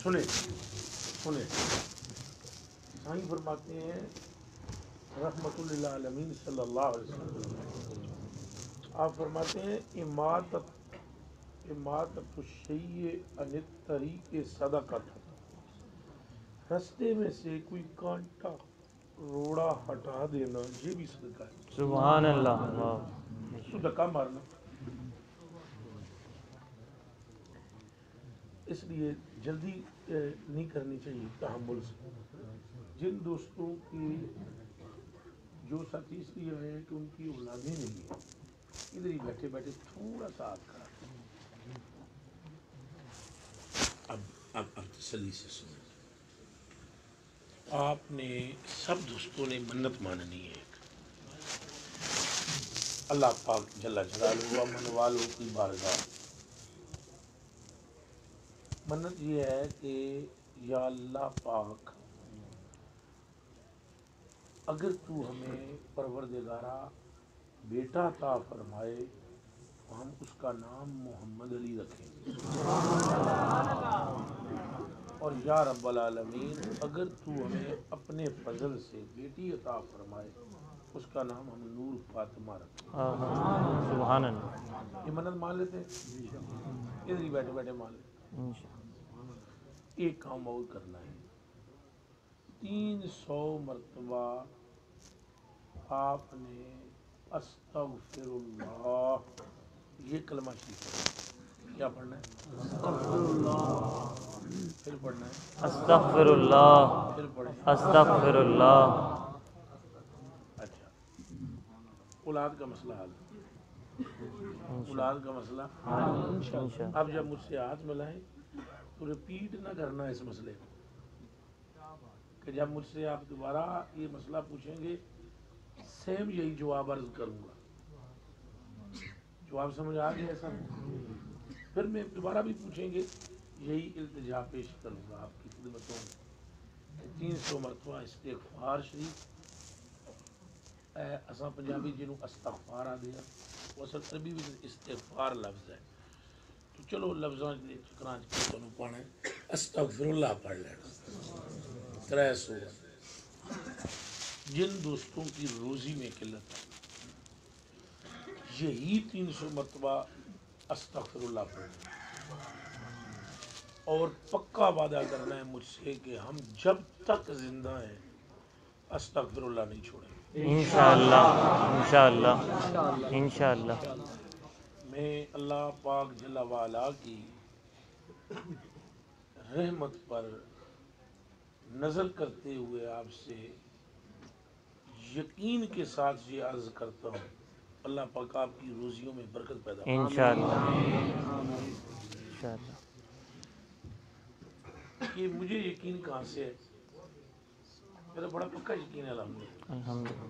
سنیں سنیں، سائیں فرماتے ہیں رحمت للعالمین صلی اللہ علیہ وسلم، آپ فرماتے ہیں اماطۃ الشیء عن الطریق صدقۃ، رستے میں سے کوئی کانٹا روڑا ہٹا دینا یہ بھی صدقہ ہے۔ سبحان اللہ، تو دھکا مارنا، اس لیے جلدی نہیں کرنی چاہیے تحمل سے۔ جن دوستوں کی جو ساتھی اس لیے ہیں کہ ان کی اولادیں نہیں ہیں، ادھر ہی بیٹھے بیٹھے تھوڑا سا ہاتھ کھڑا اب تسلی سے سنیں، آپ نے سب دوستوں نے منت ماننی ہے، اللہ پاک جل جلالہ و من والوں کی بارگاہ۔ منت یہ ہے کہ یا اللہ پاک اگر تو ہمیں پروردگارہ بیٹا عطا فرمائے تو ہم اس کا نام محمد علی رکھیں گے، اور یا رب العالمین اگر تو ہمیں اپنے فضل سے بیٹی عطا فرمائے اس کا نام ہم نور فاطمہ رکھیں گے۔ سبحان اللہ، یہ منت مان لیتے ہیں، ادھر ہی بیٹھے بیٹھے مان لیتے ہیں۔ ایک کام اور کرنا ہے، 300 مرتبہ آپ نے استغفر اللہ یہ کلمہ شریف پڑھنا ہے۔ کیا پڑھنا ہے؟ استغفر اللہ، پھر پڑھنا ہے استغفر اللہ، پھر پڑھیں استغفر اللہ۔ اچھا، اولاد کا مسئلہ حل، اولاد کا مسئلہ انشاءاللہ۔ اب جب مجھ سے ہاتھ ملائیں تو ریپیٹ نہ کرنا اس مسئلے کو، کہ جب مجھ سے آپ دوبارہ یہ مسئلہ پوچھیں گے سیم یہی جواب عرض کروں گا۔ جواب سمجھ آ گیا ایسا؟ پھر میں دوبارہ بھی پوچھیں گے یہی التجا پیش کروں گا آپ کی خدمتوں میں۔ 300 مرتبہ استغفار شریف، اساں پنجابی جنوں استغفار آدھے ہیں، وہ اصل عربی بھی استغفار لفظ ہے، تو چلو لفظاں دے چکراں چ تانوں پانا ہے، استغفر اللہ پڑھ لینا 300۔ جن دوستوں کی روزی میں قلت ہے یہی 300 مرتبہ استغفر اللہ پڑھنا اور پکا وعدہ کرنا ہے مجھ سے کہ ہم جب تک زندہ ہیں استغفر اللہ نہیں چھوڑیں گے انشاءاللہ، انشاءاللہ، انشاءاللہ۔ میں اللہ پاک جل وعلا کی رحمت پر نظر کرتے ہوئے آپ سے یقین کے ساتھ یہ عرض کرتا ہوں، اللہ پاک آپ کی روزیوں میں برکت پیدا کرے۔ انشاءاللہ، انشاءاللہ۔ کہ مجھے یقین کہاں سے ہے؟ میرا بڑا پکا یقین ہے الحمدللہ۔ الحمدللہ،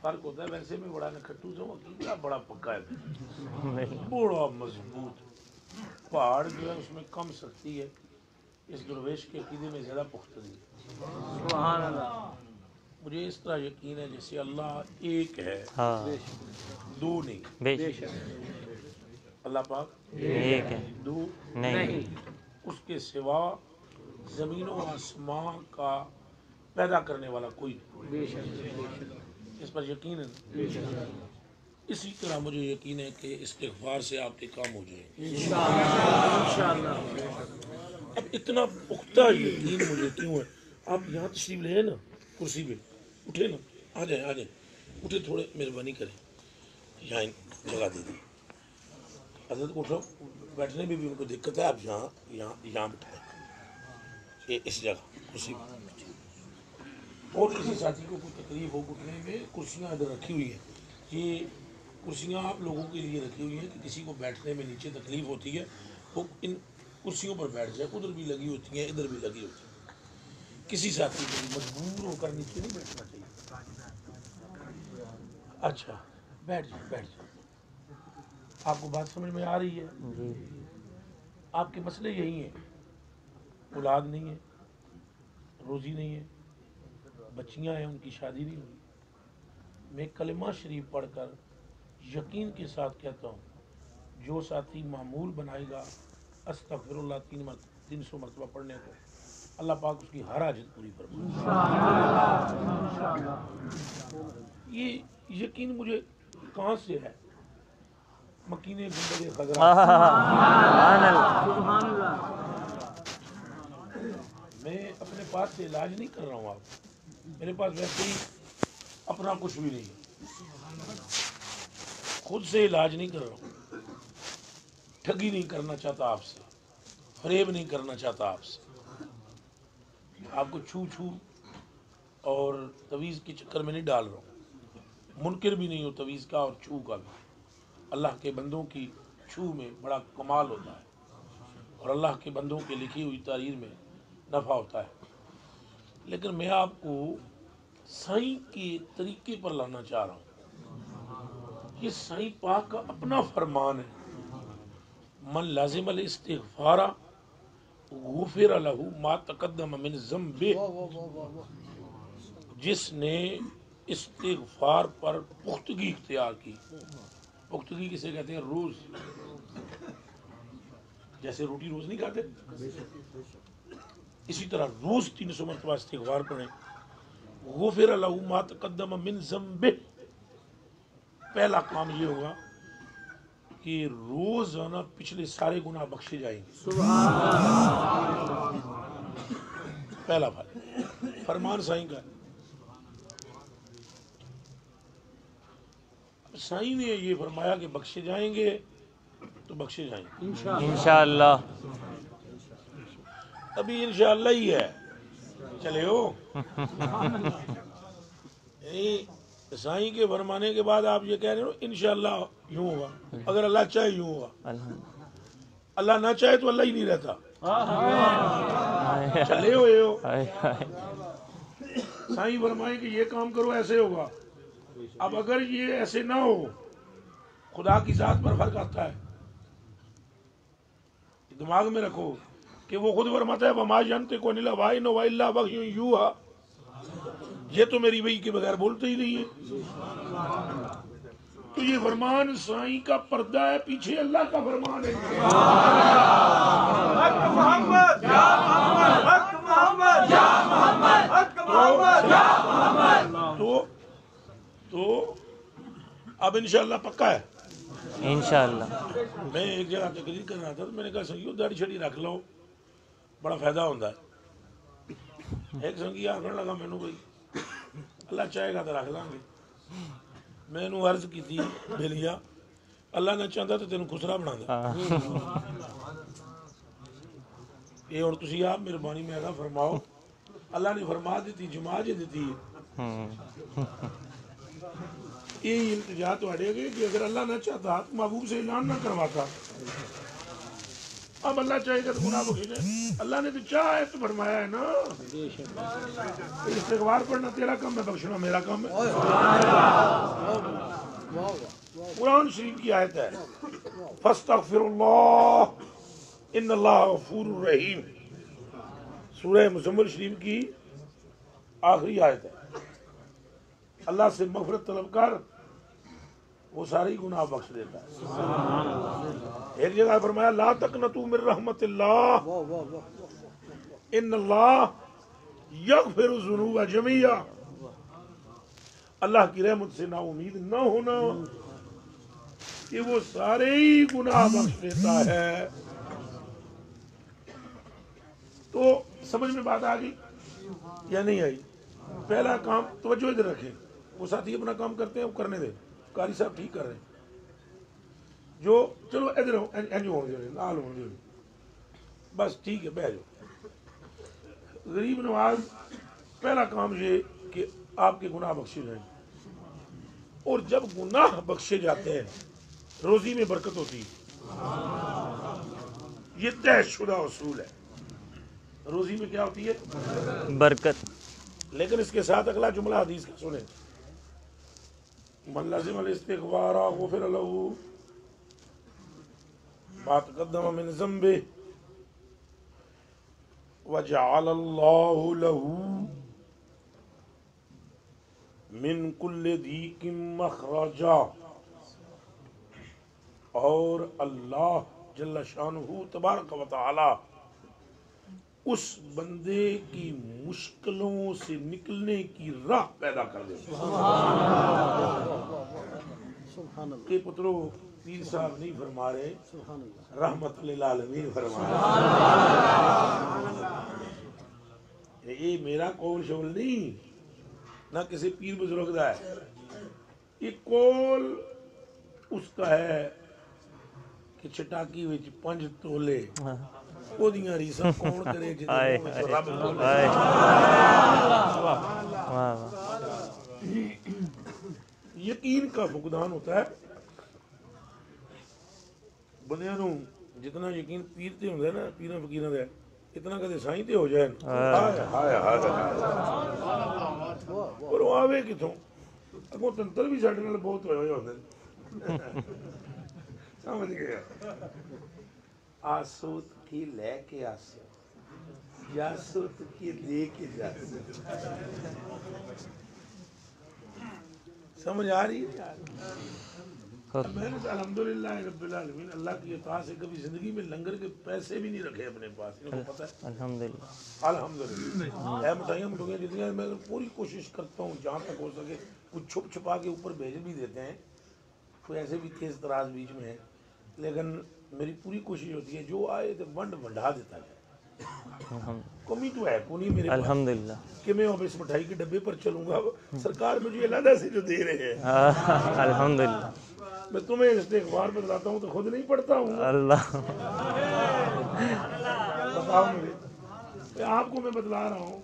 فرق ہوتا ہے ویسے میں بڑا نکھٹو سا ہوں، عقیدہ بڑا پکا ہے، بڑا مضبوط پہاڑ جو ہے اس میں کم سختی ہے، اس درویش کے عقیدے میں زیادہ پختگی ہے۔ سبحان اللہ۔ مجھے اس طرح یقین ہے جیسے اللہ ایک ہے، ہاں، دو نہیں، بے شک اللہ پاک ایک ہے، دو نہیں، اس کے سوا زمین و آسمان کا پیدا کرنے والا کوئی نہیں، اس پر یقین ہے۔ اسی طرح مجھے یقین ہے کہ استغفار سے آپ کے کام ہو جائیں گے انشاءاللہ۔ اب اتنا پختہ یقین مجھے کیوں ہے؟ آپ یہاں تشریف لے نا، کرسی پہ اٹھے نا، آ جائیں آ جائیں، اٹھے، تھوڑے مہربانی کریں، یہاں جگہ دے دیں حضرت کو، اٹھو، بیٹھنے میں بھی ان کو دقت ہے، آپ یہاں بٹھائیں، یہ اس جگہ کرسی پہ۔ اور کسی ساتھی کو کوئی تکلیف ہو گھٹنے میں، کرسیاں ادھر رکھی ہوئی ہیں، یہ کرسیاں آپ لوگوں کے لیے رکھی ہوئی ہیں کہ کسی کو بیٹھنے میں نیچے تکلیف ہوتی ہے وہ ان کرسیوں پر بیٹھ جائے، ادھر بھی لگی ہوتی ہیں ادھر بھی لگی ہوتی ہیں، کسی ساتھی کو مجبور ہو کر نیچے نہیں بیٹھنا چاہیے۔ اچھا، بیٹھ جائیں بیٹھ جائیں، آپ کو بات سمجھ میں آ رہی ہے؟ جی، آپ کے مسئلے یہی ہیں، اولاد نہیں ہے، روزی نہیں ہے، بچیاں ہیں ان کی شادی نہیں ہوئی۔ میں کلمہ شریف پڑھ کر یقین کے ساتھ کہتا ہوں جو ساتھی معمول بنائے گا استغفر اللہ 3 مرتبہ 300 مرتبہ پڑھنے کو اللہ پاک اس کی ہر حاجت پوری فرمائے۔ یہ یقین مجھے کہاں سے ہے؟ مکین گنبد خضرا۔ سبحان اللہ۔ میں اپنے پاس سے علاج نہیں کر رہا ہوں آپ، میرے پاس ویسے ہی اپنا کچھ بھی نہیں ہے، خود سے علاج نہیں کر رہا ہوں، ٹھگی نہیں کرنا چاہتا آپ سے، فریب نہیں کرنا چاہتا آپ سے، آپ کو چھو چھو اور تویز کے چکر میں نہیں ڈال رہا ہوں، منکر بھی نہیں ہو تویز کا اور چھو کا بھی۔ اللہ کے بندوں کی چھو میں بڑا کمال ہوتا ہے اور اللہ کے بندوں کے لکھی ہوئی تحریر میں نفع ہوتا ہے، لیکن میں آپ کو سائیں کے طریقے پر لانا چاہ رہا ہوں۔ یہ سائیں پاک کا اپنا فرمان ہے، من لازم الاستغفار غفر لہ ما تقدم من ذنبہ، جس نے استغفار پر پختگی اختیار کی۔ پختگی کسے کہتے ہیں؟ روز، جیسے روٹی روز نہیں کھاتے، اسی طرح روز 300 مرتبہ استغفار پڑھیں۔ غفر لہ ما تقدم من ذنبہ، پہلا کام یہ ہوگا کہ روزانہ پچھلے سارے گناہ بخشے جائیں گے۔ پہلا فرمان سائیں کا ہے۔ سائیں نے یہ فرمایا کہ بخشے جائیں گے تو بخشے جائیں گے انشاءاللہ۔ ابھی انشاءاللہ ہی ہے، چلے ہو یعنی سائیں کے فرمانے کے بعد آپ یہ کہہ رہے ہو انشاءاللہ یوں ہوگا، اگر اللہ چاہے یوں ہوگا، اللہ نہ چاہے تو اللہ ہی نہیں رہتا، چلے ہوئے ہو۔ سائیں فرمائیں کہ یہ کام کرو ایسے ہوگا، اب اگر یہ ایسے نہ ہو، خدا کی ذات پر فرق آتا ہے، دماغ میں رکھو کہ وہ خود فرماتا ہے وما ينطق عن الهوى ان هو الا وحي يوحى، یہ تو میری وحی کے بغیر بولتے ہی نہیں ہے۔ تو یہ فرمان سائیں کا پردہ ہے، پیچھے اللہ کا فرمان ہے۔ حق محمد یا محمد، حق محمد یا محمد، حق محمد یا محمد۔ تو اب انشاءاللہ پکا ہے انشاءاللہ۔ میں ایک جگہ تقریر کر رہا تھا تو میں نے کہا سنگیو داڑھی چھڑی رکھ لو، بڑا فائدہ ہوتا ہے۔ ایک سنگی آخر لگا مینو بھائی اللہ چاہے گا تو رکھ لیں گے۔ میں نے عرض کی تھی بھلیا اللہ نہ چاہتا تو تینوں خسرا بنا دے۔ یہ اور تسی آپ مہربانی میں ایسا فرماؤ، اللہ نے فرما دیتی جمع جے دیتی ہے۔ یہی التجا تو اڑے گئے کہ اگر اللہ نہ چاہتا تو محبوب سے اعلان نہ کرواتا، اب اللہ چاہے گا تو گناہ بخشے جائے۔ اللہ نے تو چاہا ہے تو فرمایا ہے نا، استغفار پڑھنا تیرا کام ہے، بخشنا میرا کام ہے۔ قرآن شریف کی آیت ہے فاستغفر اللہ ان اللہ غفور الرحیم، سورہ مزمل شریف کی آخری آیت ہے۔ اللہ سے مغفرت طلب کر، وہ ساری گناہ بخش دیتا ہے۔ ایک جگہ فرمایا لا تقنطوا من رحمت اللہ ان اللہ یغفر الذنوب جميعا، اللہ کی رحمت سے نا امید نہ ہونا کہ وہ سارے ہی گناہ بخش دیتا ہے۔ تو سمجھ میں بات آ گئی یا نہیں آئی؟ پہلا کام توجہ ادھر رکھیں، وہ ساتھی اپنا کام کرتے ہیں وہ کرنے دیں، قاری صاحب ٹھیک کر رہے ہیں جو، چلو ادھر اینج ہو گئے لال ہو گئے، بس ٹھیک ہے بہ جاؤ۔ غریب نواز پہلا کام یہ کہ آپ کے گناہ بخشے جائیں، اور جب گناہ بخشے جاتے ہیں روزی میں برکت ہوتی ہے، یہ طے شدہ اصول ہے، روزی میں کیا ہوتی ہے؟ برکت۔ لیکن اس کے ساتھ اگلا جملہ حدیث کا سنیں، من لازم الاستغفار غفر له ما تقدم من ذنبه وجعل الله له من كل ضيق مخرجا، اور اللہ جل شانہ تبارک و تعالی اس بندے کی مشکلوں سے نکلنے کی راہ پیدا کر دے. کہ پترو پیر صاحب نہیں فرما رہے, رحمت للعالمین فرما رہے. یہ میرا قول شول نہیں, نہ کسی پیر بزرگ کا ہے, یہ قول اس کا ہے کہ چٹاکی وچ 5 تولے وہ دیاں ریساں کون کرے جدے منہ وچ رب بولے. یقین کا فقدان ہوتا ہے بندیاں نوں. جتنا یقین پیر تے ہوندا ہے نا, پیراں فقیراں دا, اتنا کدے سائیں تے ہو جائے. ہائے ہائے ہائے پر وہ آوے کتوں, اگوں تنتر بھی ساڈے نال بہت ہوئے ہوندے نے. سمجھ گیا. آسوت کی لے کے آسو, جاسوت کی دے کے جاسو. سمجھ آ رہی ہے یار؟ میں نے الحمدللہ رب العالمین اللہ کی عطا سے کبھی زندگی میں لنگر کے پیسے بھی نہیں رکھے اپنے پاس. ان کو پتہ ہے الحمدللہ. الحمدللہ مٹھائیاں مٹھائیاں جتنی میں پوری کوشش کرتا ہوں جہاں تک ہو سکے کچھ چھپ چھپا کے اوپر بھیج بھی دیتے ہیں, کوئی ایسے بھی تیز تراز بیچ میں ہے, لیکن میری پوری کوشش ہوتی ہے جو آئے تو بڑھا دیتا ہے. کمی تو ہے کو نہیں میرے پاس الحمدللہ کہ میں اب اس مٹھائی کے ڈبے پر چلوں گا. سرکار مجھے علیحدہ سے جو دے رہے ہیں الحمدللہ. میں تمہیں استغفار بتلاتا ہوں تو خود نہیں پڑھتا ہوں. اللہ بتاؤ مجھے, آپ کو میں بتلا رہا ہوں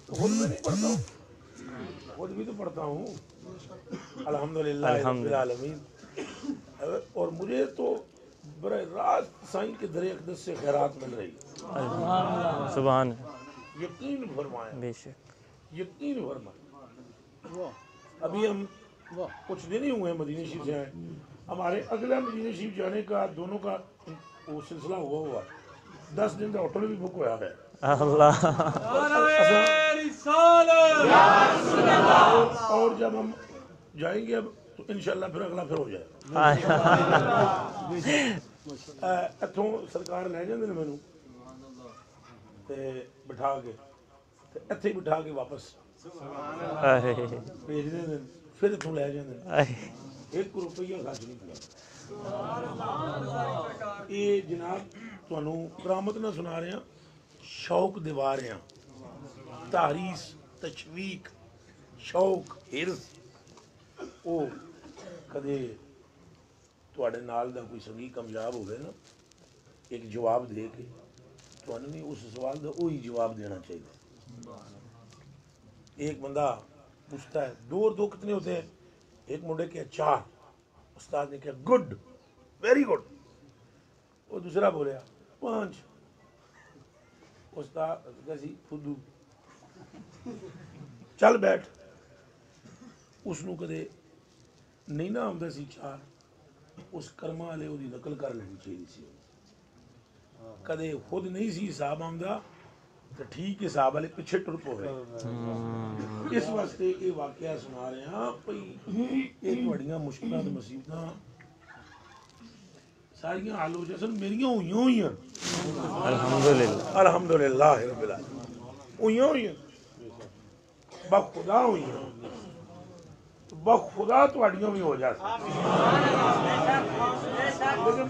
تو خود میں نہیں پڑھتا ہوں, خود بھی تو پڑھتا ہوں. الحمدللہ رب العالمین. اور مجھے تو براہ راست سائیں کے در اقدس سے خیرات مل رہی. سبحان, یقین فرمائیں, بے شک یقین فرمائیں. ابھی ہم کچھ دن ہی ہوئے ہیں مدینہ شریف سے آئے. ہمارے اگلا مدینہ شریف جانے کا دونوں کا وہ سلسلہ ہوا 10 دن کا ہوٹل بھی بک ہوا ہے. اللہ اور جب ہم جائیں گے اب تو انشاءاللہ پھر اگلا پھر ہو جائے. اتوں سرکار لے جاندے نے مینوں تے بٹھا کے اتھے بٹھا کے واپس بھیج دے دے, پھر اتوں لے جاندے. 1 روپیہ خرچ نہیں کیا. یہ جناب تانوں کرامت نہ سنا رہے ہیں, شوق دوا رہے ہیں. تحریص, تشویق, شوق, حرص. وہ کدے تواڈے نال دا کوئی سنگی کامیاب ہو گئے نا, ایک جواب دے کے تانوں نہیں اس سوال دا وہی جواب دینا چاہیے. ایک بندہ پوچھتا ہے 2 اور 2 کتنے ہوتے ہیں؟ ایک منڈے کے 4. استاد نے کہا گڈ, ویری گڈ. وہ دوسرا بولیا 5. استاد کہسی فدو, چل بیٹھ. اس نو کدے نہیں نہ آمدا سی 4, اس کرما والے وہ نقل کر لینی چاہیے سی. کدے خود نہیں سی حساب آمدا تو ٹھیک حساب والے پیچھے ٹر پوے. اس واسطے یہ واقعہ سنا رہے ہیں بھئی یہ تہاڈیاں مشکلات مصیبتاں ساریاں حل ہو جائیں. میریاں ہوئی ہیں الحمدللہ, الحمدللہ رب العالمین. ہوئی ہیں بخدا ہوئی ہیں, بخدا تہاڈیاں بھی ہو جاتی. لیکن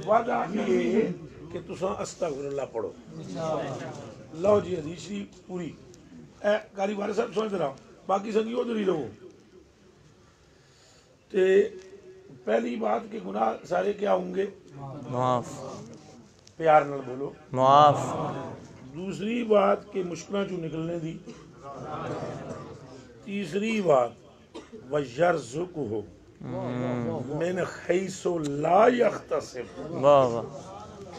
وعدہ یہ کہ تساں استغفر اللہ پڑھو. لو جی حدیث شریف پوری قاری وارث صاحب سمجھ رہا ہوں, باقی سنگی ادھر ہی رہو. تے پہلی بات کہ گناہ سارے کیا ہوں گے؟ معاف. پیار نال بولو معاف. دوسری بات کہ مشکلیں جو نکلنے دی. تیسری بات وَيَرْزُقُهُ مِنْ حَيْثُ لَا يَحْتَسِبُ,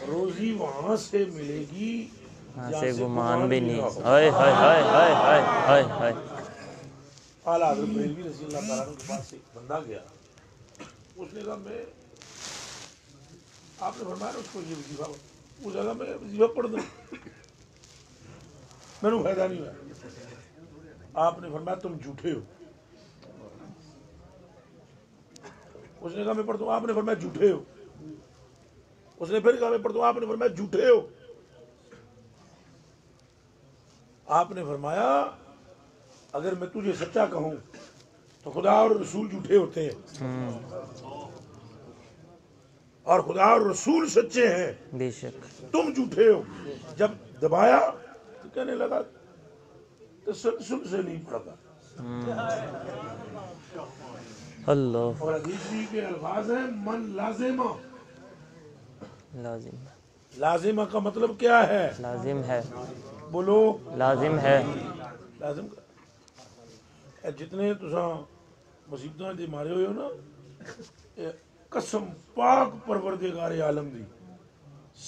روزی وہاں سے ملے گی جہاں سے گمان بھی نہیں. ہائے ہائے ہائے ہائے ہائے ہائے ہائے. اعلیٰ حضرت بریلوی رضی اللہ تعالیٰ عنہ کے پاس ایک بندہ گیا. اس نے کہا میں, آپ نے فرمایا اس کو یہ وظیفہ, اس نے کہا میں وظیفہ پڑھ دوں, میں نے فائدہ نہیں ہوا. آپ نے فرمایا تم جھوٹے ہو. اس نے کہا میں پڑھتا ہوں. آپ نے فرمایا جھوٹے ہو. اس نے پھر کہا میں پڑھتا ہوں. آپ نے فرمایا جھوٹے ہو. آپ نے فرمایا اگر میں تجھے سچا کہوں تو خدا اور رسول جھوٹے ہوتے ہیں اور خدا اور رسول سچے ہیں، بے شک تم جھوٹے ہو۔ جب دبایا تو کہنے لگا تسلسل سے نہیں پڑتا، اللہ اور حدیث کے الفاظ ہیں من لازمہ، لازم لازمہ کا مطلب کیا ہے؟ لازم ہے، بولو لازم ہے، لازم کا اے جتنے تساں مصیبتاں دے مارے ہوئے ہو نا، اے قسم پاک پروردگار عالم دی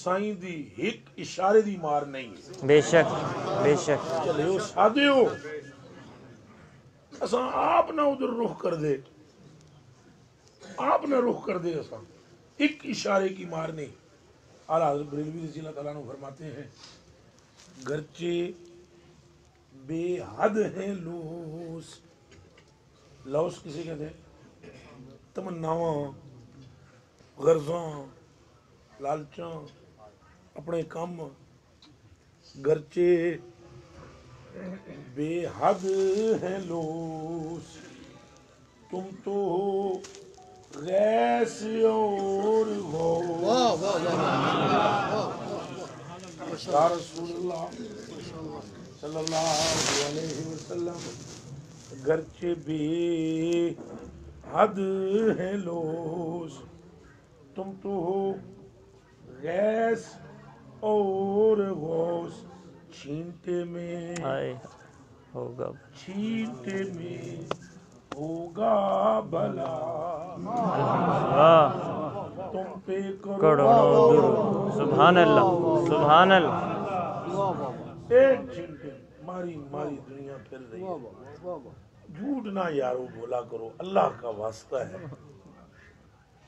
سائیں دی ایک اشارے دی مار نہیں ہے۔ بے شک بے شک چلے ہو سادے ہو، اساں آپ نہ ادھر رخ کر دے، آپ نہ رخ کر دے، اساں ایک اشارے کی مار نہیں۔ اعلیٰ حضرت بریلوی رضی اللہ تعالیٰ عنہ فرماتے ہیں گرچہ بے حد ہیں لوس، لوس کسے کہتے ہیں؟ تمناواں، غرضاں، لالچاں، اپنے کام، گرچہ بے حد ہیں لوس تم تو ہو غیث اور غوث۔ یا رسول اللہ صلی اللہ علیہ وسلم گرچہ بے حد ہیں لوس تم تو ہو غیث اور غوث، چھینٹے میں آئے ہوگا چھینٹے میں ہوگا بھلا، واہ تم پہ کروڑوں درود، سبحان اللہ سبحان اللہ، ایک چھینٹے ماری ماری دنیا پھر رہی ہے۔ جھوٹ نہ یارو بولا کرو، اللہ کا واسطہ ہے۔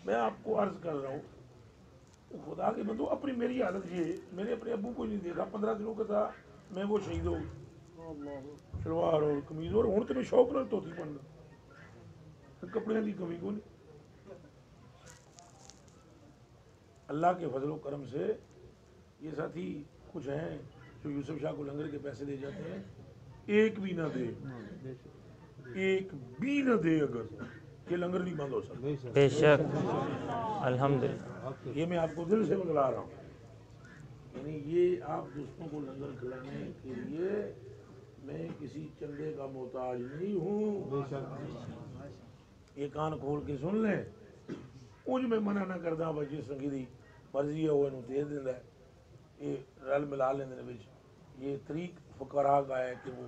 میں آپ کو عرض کر رہا ہوں خدا کے بندو، اپنی میری حالت یہ ہے، میں نے اپنے ابو کو نہیں دیکھا، 15 دنوں کا تھا میں وہ شہید ہو شلوار اور قمیض، اور ہوں تو میں شوق نہ دھوتی پہننا، کپڑے کی کمی کو نہیں۔ اللہ کے فضل و کرم سے یہ ساتھی کچھ ہیں جو یوسف شاہ کو لنگر کے پیسے دے جاتے ہیں، ایک بھی نہ دے، ایک بھی نہ دے، اگر یہ لنگر نہیں بند ہو سکتا۔ بے شک الحمدللہ، یہ میں آپ کو دل سے بتلا رہا ہوں، یعنی یہ آپ دوستوں کو لنگر کھلانے کے لیے میں کسی چندے کا محتاج نہیں ہوں۔ یہ کان کھول کے سن لیں، انج میں منع نہ کردا بھائی جس سنگی دی مرضی ہے وہ انہوں دے دیندا ہے، یہ رل ملا لیندے نے وچ۔ یہ طریق فقراء کا ہے کہ وہ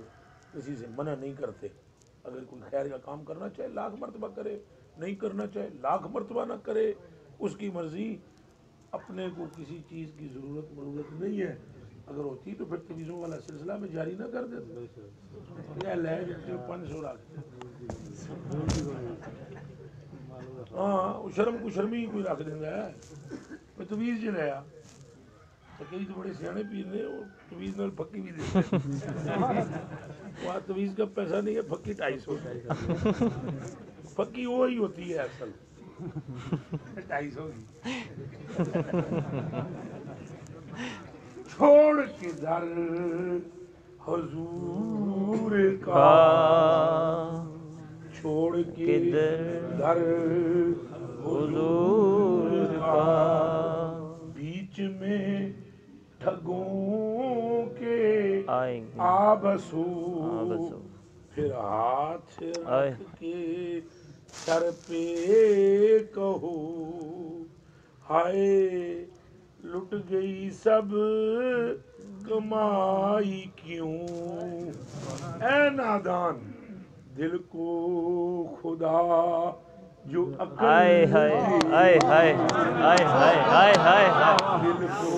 کسی سے منع نہیں کرتے، اگر کوئی خیر کا کام کرنا چاہے لاکھ مرتبہ کرے، نہیں کرنا چاہے لاکھ مرتبہ نہ کرے، اس کی مرضی۔ اپنے کو کسی چیز کی ضرورت نہیں ہے، اگر ہوتی تو پھر تویزوں والا سلسلہ میں جاری نہ کر دیتے، یہ لے جاتے 500 رکھ، ہاں شرم کو شرمی کوئی رکھ دینا ہے، میں تویز جو لیا تو کئی تو بڑے سیانے پیر نے وہ تویز نال پھکی بھی دیتے وہاں تویز کا پیسہ نہیں ہے، پھکی 250 پھکی وہی ہوتی ہے اصل 250 کی۔ چھوڑ کے در حضور کا، چھوڑ کے در حضور کا، بیچ میں ٹھگوں کے آبسو، پھر ہاتھ رکھ کے سر پہ کہو ہائے لٹ گئی سب کمائی کیوں، اے نادان دل کو خدا جو عقل آئے ہائے آئے ہائے آئے ہائے آئے ہائے، دل کو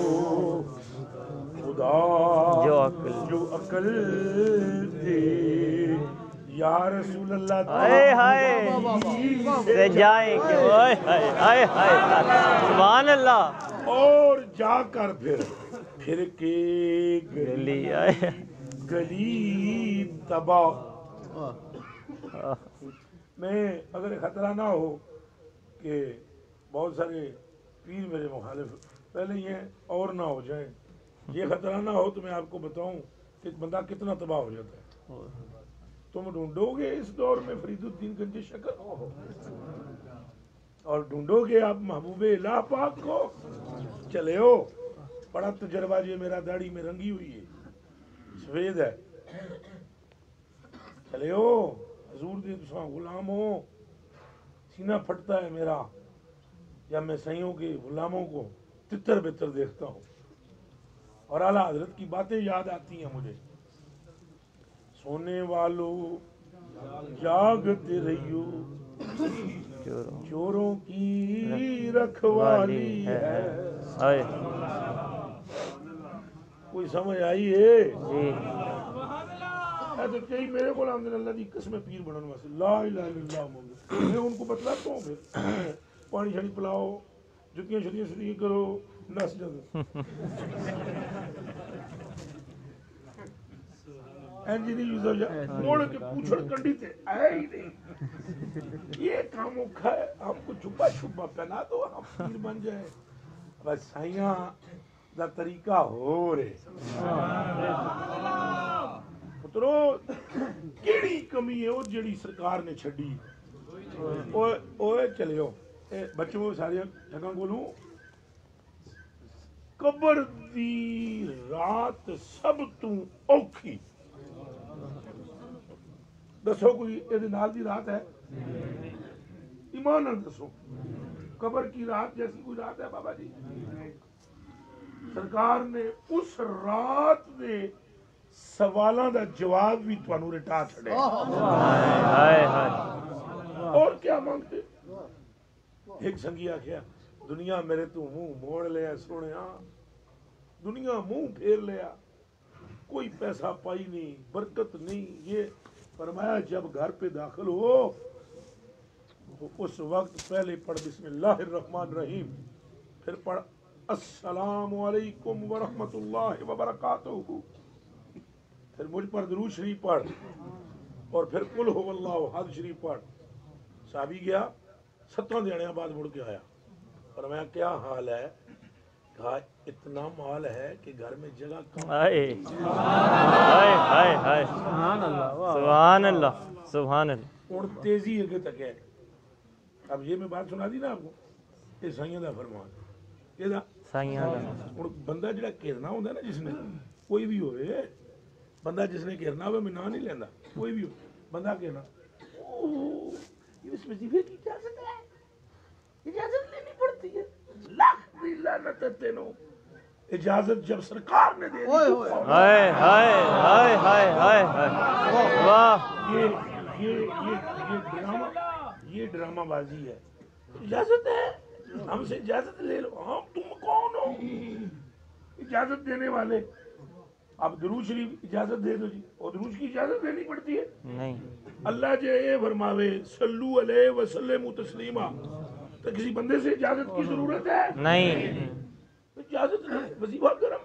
خدا جو عقل دے، یا رسول اللہ آئے ہائے سے جائیں کہ آئے ہائے آئے ہائے سبحان اللہ، اور جا کر پھر کے گلی آئے گلی تباہ۔ میں اگر خطرہ نہ ہو کہ بہت سارے پیر میرے مخالف پہلے یہ اور نہ ہو جائیں، یہ خطرہ نہ ہو تو میں آپ کو بتاؤں کہ بندہ کتنا تباہ ہو جاتا ہے. تم ڈھونڈو گے اس دور میں فرید الدین گنج شکر اور ڈھونڈو گے آپ محبوب الہ پاک کو. چلے ہو بڑا تجربہ یہ میرا داڑھی میں رنگی ہوئی ہے سفید ہے. چلے ہو حضور دے تساں غلام ہو. سینہ پھٹتا ہے میرا یا میں سائیوں کے غلاموں کو تتر بتر دیکھتا ہوں اور اعلیٰ حضرت کی باتیں یاد آتی ہیں مجھے. سونے والو جاگتے رہیو چوروں کی رکھوالی ہے. کوئی سمجھ آئی ہے؟ تو کئی میرے کو آمدن اللہ دی قسم پیر بنن واسطے لا الہ الا اللہ محمد. میں ان کو بتلاتا ہوں پھر پانی شانی پلاؤ جتیاں شتیاں شتیاں کرو نس جاؤ. موڑ کے پوچھڑ کنڈی تے آئے ہی نہیں. یہ کام اوکھا ہے. ہم کو چھپا چھپا پہنا دو ہم پیر بن جائے. بس سائیاں دا طریقہ ہو رہے پترو. کیڑی کمی ہے وہ جڑی سرکار نے چھڈی. اوے چلے ہو بچوں ساری جگہ بولوں. قبر دی رات سب تو اوکھی. دسو کوئی یہ نال دی رات ہے؟ ایمان نال دسو قبر کی رات جیسی کوئی رات ہے بابا جی؟ سرکار نے اس رات دے سوالاں دا جواب بھی تانوں رٹا چھڑے. اور کیا مانگتے؟ ایک سنگی آخیا دنیا میرے تو منہ موڑ لیا سونیا. دنیا منہ پھیر لیا. کوئی پیسہ پائی نہیں برکت نہیں. یہ فرمایا جب گھر پہ داخل ہو اس وقت پہلے پڑھ بسم اللہ الرحمن الرحیم پھر پڑھ السلام علیکم ورحمۃ اللہ وبرکاتہ. پھر مجھ پر درود شریف پڑھ اور پھر قل هو اللہ احد شریف پڑھ. صحابی گیا 17 دینے بعد مڑ کے آیا. فرمایا کیا حال ہے؟ کہا اتنا مال ہے کہ گھر میں جگہ کم. سبحان اللہ سبحان اللہ سبحان اللہ. اور تیزی اگے تک ہے. اب یہ میں بات سنا دی نا آپ کو. یہ سائیاں دا فرمان. یہ سائیاں دا بندہ جڑا گھیرنا ہوتا ہے نا جس نے کوئی بھی ہوئے بندہ جس نے گھیرنا ہوئے میں نام نہیں لینا. کوئی بھی ہو بندہ گھیرنا اس وظیفے کی اجازت ہے. اجازت لینی پڑتی ہے. لاکھ دی لعنت تینوں. اجازت جب سرکار نے دے دی. ہائے ہائے ہائے ہائے ہائے واہ. یہ ڈرامہ بازی ہے. اجازت ہے ہم سے اجازت لے لو. ہاں تم کون ہو اجازت دینے والے؟ اب درود شریف اجازت دے دو جی. اور درود کی اجازت دینی پڑتی ہے نہیں. اللہ جے یہ فرماوے صلو علیہ وسلم تسلیما تو کسی بندے سے اجازت کی ضرورت ہے نہیں. اجازت نہیں. وظیفہ کرم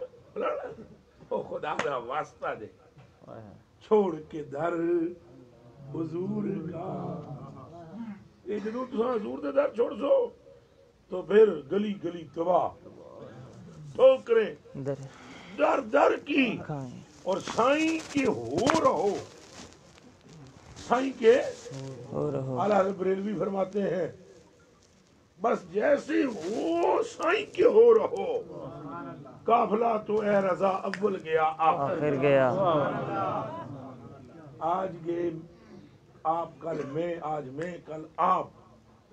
او خدا کا واسطہ دے چھوڑ کے در حضور کا. یہ جدو تساں حضور دے در چھوڑ سو تو پھر گلی گلی تباہ ٹھوکریں در در کی. اور سائیں کے ہو رہو. سائیں کے اعلیٰ حضرت بریلوی فرماتے ہیں بس جیسے ہو سائیں کے ہو رہو. قافلہ تو اے رضا اول گیا آخر گیا. آج گئے آپ کل میں آج میں کل آپ.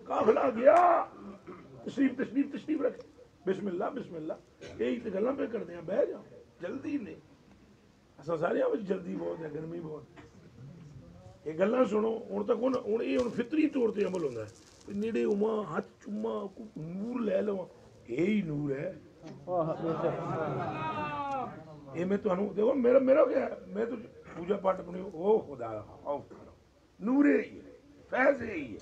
قافلہ گیا. تشریف تشریف تشریف رکھے. بسم اللہ بسم اللہ. یہی تو گلاں پہ کر دیا. بہ جاؤ جلدی نہیں. اصل سارے جلدی بہت ہے گرمی بہت. یہ گلاں سنو ہوں تک ہوں یہ فطری طور تے عمل ہوتا ہے. نیڑے ہوا ہاتھ چوما نور لے لو. یہی نور ہے. یہ میں تمہیں دیکھو میرا کیا ہے. میں تو پوجا پاٹ اپنی او خدا نور ہی ہے فیض ہی ہے.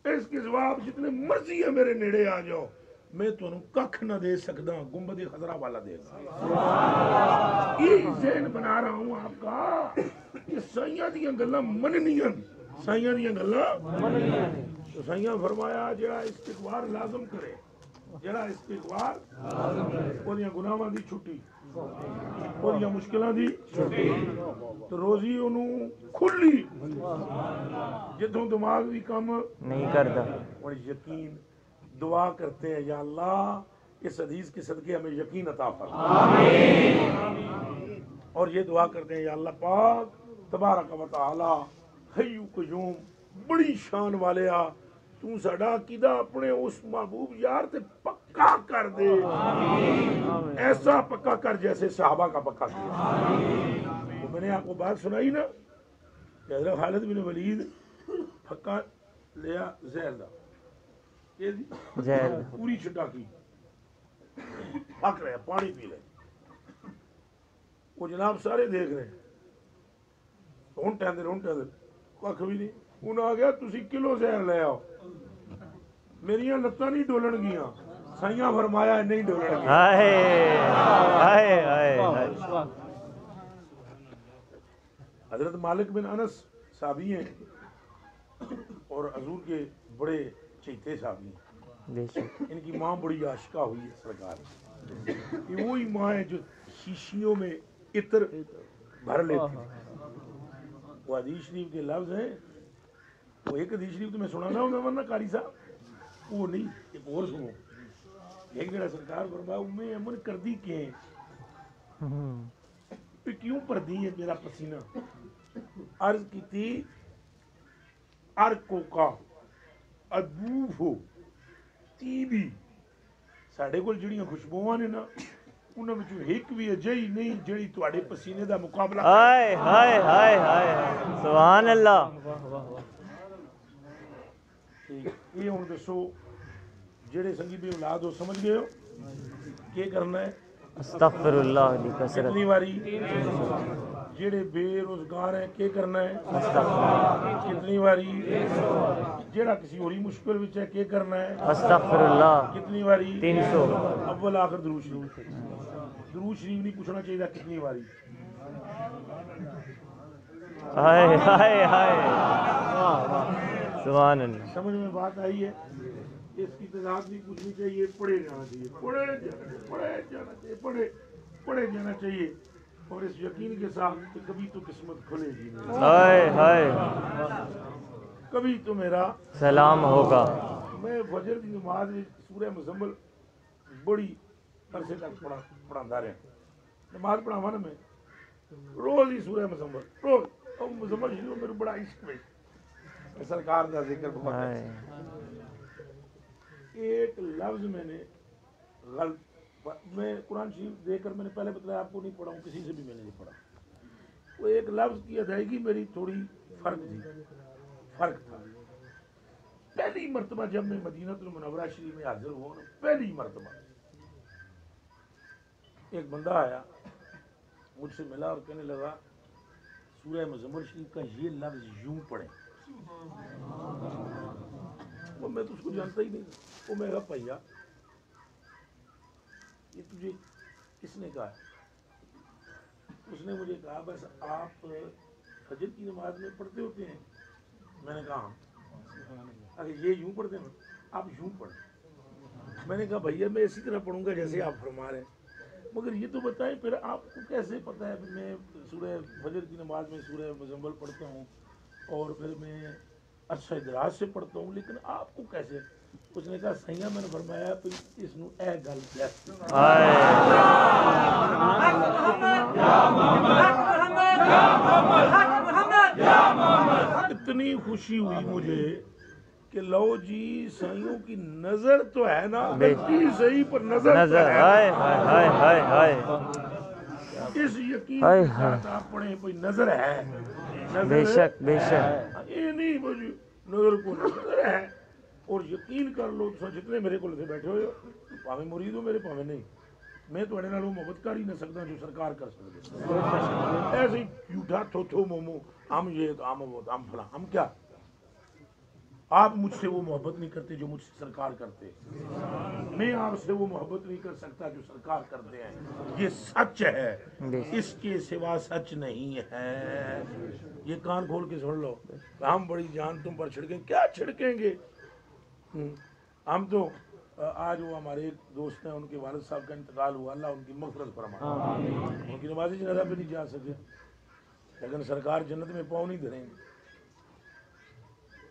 اس کے جواب جتنے مرضی ہے میرے نیڑے آ جاؤ میں تمہیں ککھ نہ دے سکتا. گنبد خضرا والا دے گا. یہ ذہن بنا رہا ہوں آپ کا کہ سائیاں دیاں گلاں مننیاں. سائیاں دیاں گلاں تو سائیاں فرمایا جڑا استغفار لازم کرے جڑا استغفار وہ دیاں گناہاں دی چھٹی. اور مشکلاں دی تو روزی انہوں کھلی جدوں دماغ بھی کم نہیں کرتا اور یقین دعا کرتے ہیں یا اللہ اس حدیث کے صدقے ہمیں یقین عطا فرما اور یہ دعا کرتے ہیں یا اللہ پاک تبارک و تعالی حی قیوم بڑی شان والے آ تو ساڈا عقیدہ اپنے اس محبوب یار تے پکا کر دے ایسا پکا کر جیسے صحابہ کا پکا کیا تو میں نے آپ کو بات سنائی نا کہ حضرت خالد بن ولید پکا لیا زہر دا یہ زہر پوری چھٹا کی پک رہے پانی پی لے وہ جناب سارے دیکھ رہے ہیں ہوں ٹہندے کھ بھی نہیں انہیں آ گیا تسی کلو زہر لے آؤ میریاں لتاں نہیں ڈولن گیاں سائیاں فرمایا نہیں ڈولن گیا حضرت مالک بن انس صحابی ہیں اور حضور کے بڑے چہتے صحابی ہیں ان کی ماں بڑی عاشقہ ہوئی ہے سرکار یہ وہی ماں ہے جو شیشیوں میں عطر بھر لیتی تھی وہ حدیث شریف کے لفظ ہیں وہ ایک حدیث شریف تو میں سنا ہوں ورنہ قاری صاحب وہ نہیں ایک اور سنو ایک جڑا سرکار فرمایا میں امن کر دی کیوں پر دی ہے میرا پسینہ عرض کی تھی ارکو کا ادبوف ہو تیبی ساڑھے کو جڑیاں خوشبوان ہیں نا انہوں میں ایک بھی اجائی نہیں جڑی تواڈے پسینے دا مقابلہ ہائے ہائے ہائے ہائے سبحان اللہ یہ ہوں دسو جڑے سنگی بھی اولاد ہو سمجھ گئے ہو کیا کرنا ہے استغفر اللہ علی کثرت کتنی باری جڑے بے روزگار ہیں کیا کرنا ہے کتنی باری جڑا کسی ہوری مشکل وچ ہے کیا کرنا ہے استغفر اللہ کتنی باری 300 اول آخر درود شریف درود شریف نہیں پوچھنا چاہیے کتنی باری ہائے ہائے ہائے سبحان اللہ سمجھ میں بات آئی ہے اس کی تعداد بھی پوچھنی چاہیے پڑھے جانا چاہیے پڑھے جانا چاہیے اور اس یقین کے ساتھ کہ کبھی تو قسمت کھلے گی ہائے ہائے کبھی تو میرا سلام ہوگا میں فجر کی نماز سورہ مزمل بڑی عرصے تک پڑھاتا رہا نماز پڑھاوا نا میں روز ہی سورہ مزمل روز اور مزمل شروع میرے بڑا عشق میں سرکار کا ذکر بہت ایک لفظ میں نے غلط میں قرآن شریف دیکھ کر میں نے پہلے بتایا آپ کو نہیں پڑھا ہوں کسی سے بھی میں نے نہیں پڑھا وہ ایک لفظ کی ادائیگی میری تھوڑی فرق تھا پہلی مرتبہ جب میں مدینہ المنورہ شریف میں حاضر ہوا نا پہلی مرتبہ ایک بندہ آیا مجھ سے ملا اور کہنے لگا سورہ مزمل شریف کا یہ لفظ یوں پڑھیں وہ میں تو اس کو جانتا ہی نہیں وہ میں کہا پہیا یہ تجھے کس نے کہا اس نے مجھے کہا بس آپ فجر کی نماز میں پڑھتے ہوتے ہیں میں نے کہا اگر یہ یوں پڑھتے ہیں آپ یوں پڑھیں میں نے کہا بھیا میں اسی طرح پڑھوں گا جیسے آپ فرما رہے ہیں مگر یہ تو بتائیں پھر آپ کو کیسے پتہ ہے میں سورہ فجر کی نماز میں سورہ مزمل پڑھتا ہوں اور پھر میں اچھا ادراج سے پڑھتا ہوں لیکن آپ کو کیسے اس نے کہا سیاں میں نے فرمایا پھر اس نو اے گل اتنی خوشی ہوئی مجھے کہ لو جی سائیوں کی نظر تو ہے نا صحیح پر نظر ہائے ہائے ہائے ہائے اس یقین کے ساتھ آپ پڑھیں کوئی نظر ہے بے شک بے شک یہ نہیں مجھے نظر کو نظر ہے اور یقین کر لو جتنے میرے کو بیٹھے ہوئے پاوے مرید ہو میرے پاوے نہیں میں تھوڑے نال محبت کر ہی نہ سکتا جو سرکار کر سکتے ایسے ہی جھوٹا تھو مومو ہم یہ تو ہم وہ ہم فلاں ہم کیا آپ مجھ سے وہ محبت نہیں کرتے جو مجھ سے سرکار کرتے میں آپ سے وہ محبت نہیں کر سکتا جو سرکار کرتے ہیں یہ سچ ہے اس کے سوا سچ نہیں ہے یہ کان کھول کے سن لو ہم بڑی جان تم پر چھڑکیں کیا چھڑکیں گے ہم تو آج وہ ہمارے ایک دوست ہیں، ان کے والد صاحب کا انتقال ہوا، اللہ ان کی مغفرت فرمائے، ان کی نمازی جنازہ پہ نہیں جا سکے، لیکن سرکار جنت میں پاؤں نہیں دھریں گے۔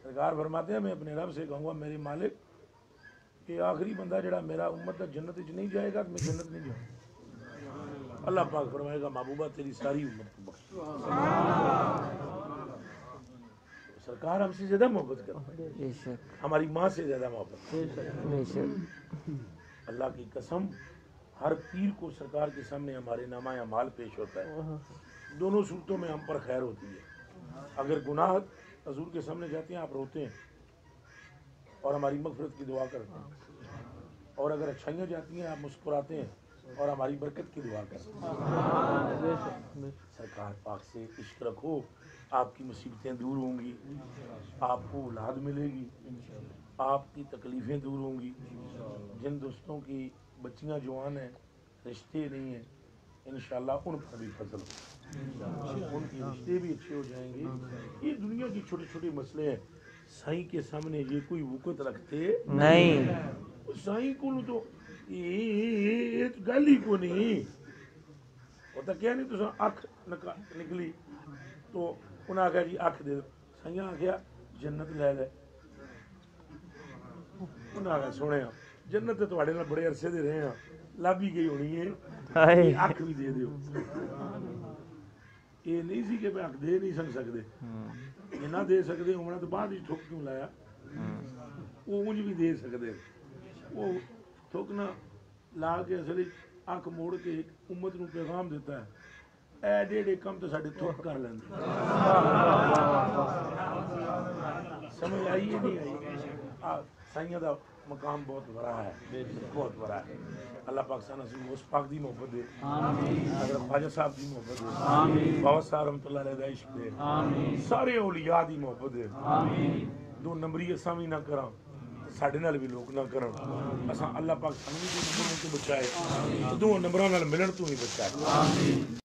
سرکار فرماتے ہیں میں اپنے رب سے کہوں گا میرے مالک کہ آخری بندہ جڑا میرا امت ہے جنت وچ نہیں جائے گا تو میں جنت نہیں جاؤں۔ اللہ پاک فرمائے گا محبوبہ تیری ساری امت کو بخش۔ سرکار ہم سے زیادہ محبت کرتا ہے، ہماری ماں سے زیادہ محبت۔ اللہ کی قسم ہر پیر کو سرکار کے سامنے ہمارے نامہ اعمال پیش ہوتا ہے، دونوں صورتوں میں ہم پر خیر ہوتی ہے۔ اگر گناہ حضور کے سامنے جاتے ہیں آپ روتے ہیں اور ہماری مغفرت کی دعا کرتے ہیں، اور اگر اچھائیاں جاتی ہیں آپ مسکراتے ہیں اور ہماری برکت کی دعا کرتے ہیں۔ سرکار پاک سے عشق رکھو، آپ کی مصیبتیں دور ہوں گی، آپ کو اولاد ملے گی، آپ کی تکلیفیں دور ہوں گی۔ جن دوستوں کی بچیاں جوان ہیں، رشتے نہیں ہیں، انشاءاللہ ان پر بھی فضل ہو، ان کے رشتے بھی اچھے ہو جائیں گے۔ یہ دنیا کی چھوٹے چھوٹے مسئلے ہیں، سائیں کے سامنے یہ کوئی وقت رکھتے نہیں، سائیں کو تو یہ گل ہی کو نہیں ہوتا، کیا نہیں تو اکھ نکلی تو انہیں آخیا جی اکھ دے، سائیں آخیا جنت لے لے، انہیں آخیا سونے جنت تو تھوڑے نال بڑے عرصے دے رہے ہیں، لب ہی گئی ہونی ہے، یہ اکھ بھی دے دیو۔ یہ نہیں سی کہ میں اکھ دے نہیں سکتے، یہ نہ دے سکتے ہونا تو بعد ہی ٹھوک کیوں لایا، وہ مجھ بھی دے سکتے، وہ ٹھوکنا لا کے اصل اکھ موڑ کے ایک امت نو پیغام دیتا ہے، اے ڈیڑے کم تو ساڈے ٹھوک کر لیندے۔ سمجھ آئی ہے نہیں آئی؟ سائیاں دا مقام بہت بڑا ہے، بہت بڑا ہے۔ اللہ پاک سانہ سے اس پاک دی محبت دے، حضرت خواجہ صاحب دی محبت دے، بابا صاحب رحمۃ اللہ علیہ دا عشق دے، سارے اولیاء دی محبت دے۔ دو نمبری اساں بھی نہ کراں، ساڈے نال بھی لوگ نہ کرن، اساں اللہ پاک سانوں بھی دو نمبروں تو بچائے، دو نمبراں نال ملن تو بھی بچائے۔